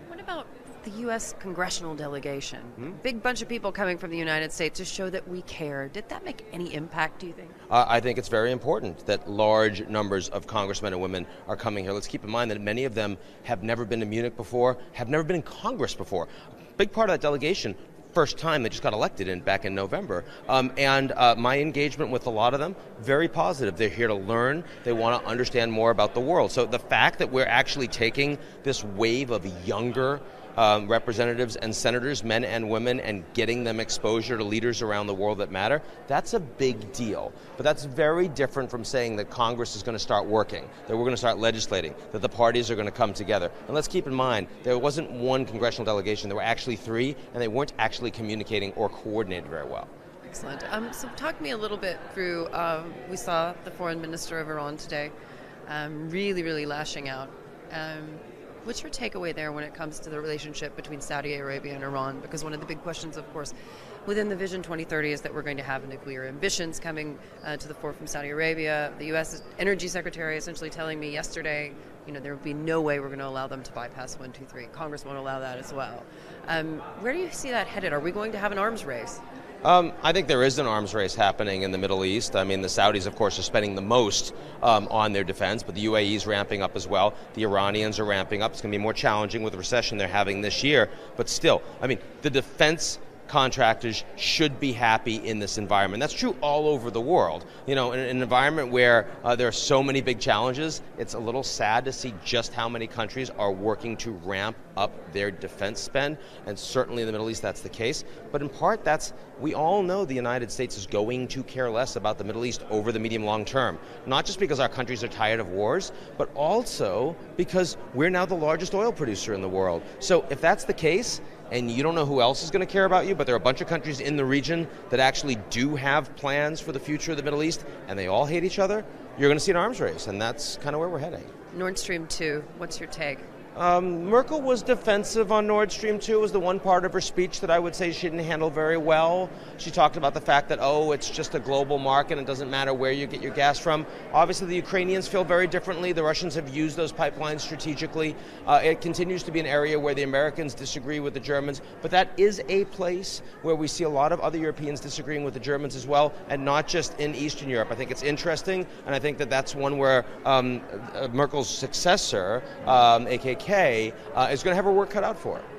What about the U.S. congressional delegation? Hmm? Big bunch of people coming from the United States to show that we care. Did that make any impact, do you think? I think it's very important that large numbers of congressmen and women are coming here. Let's keep in mind that many of them have never been to Munich before, have never been in Congress before. A big part of that delegation, first time they just got elected back in November. And my engagement with a lot of them, very positive. They're here to learn. They want to understand more about the world. So the fact that we're actually taking this wave of younger representatives and senators, men and women, and getting them exposure to leaders around the world that matter, that's a big deal. But that's very different from saying that Congress is going to start working, that we're going to start legislating, that the parties are going to come together. And let's keep in mind, there wasn't one congressional delegation, there were actually three, and they weren't actually communicating or coordinated very well. Excellent. So talk to me a little bit through, we saw the foreign minister of Iran today really lashing out. What's your takeaway there when it comes to the relationship between Saudi Arabia and Iran? Because one of the big questions, of course, within the Vision 2030 is that we're going to have nuclear ambitions coming to the fore from Saudi Arabia. The U.S. Energy Secretary essentially telling me yesterday, there will be no way we're going to allow them to bypass 1, 2, 3. Congress won't allow that as well. Where do you see that headed? Are we going to have an arms race? I think there is an arms race happening in the Middle East. I mean, the Saudis, of course, are spending the most on their defense, but the UAE is ramping up as well. The Iranians are ramping up. It's going to be more challenging with the recession they're having this year. But still, I mean, the defense contractors should be happy in this environment. That's true all over the world. In an environment where there are so many big challenges, it's a little sad to see just how many countries are working to ramp up their defense spend, and certainly in the Middle East that's the case. But in part, we all know the United States is going to care less about the Middle East over the medium long term. Not just because our countries are tired of wars, but also because we're now the largest oil producer in the world. So if that's the case, and you don't know who else is going to care about you, but there are a bunch of countries in the region that actually do have plans for the future of the Middle East, and they all hate each other, you're going to see an arms race, and that's kind of where we're heading. Nord Stream 2, what's your take? Merkel was defensive on Nord Stream 2. It was the one part of her speech that I would say she didn't handle very well. She talked about the fact that, it's just a global market and it doesn't matter where you get your gas from. Obviously, the Ukrainians feel very differently. The Russians have used those pipelines strategically. It continues to be an area where the Americans disagree with the Germans, but that is a place where we see a lot of other Europeans disagreeing with the Germans as well, and not just in Eastern Europe. I think it's interesting, and I think that that's one where Merkel's successor, AKK, is going to have her work cut out for it.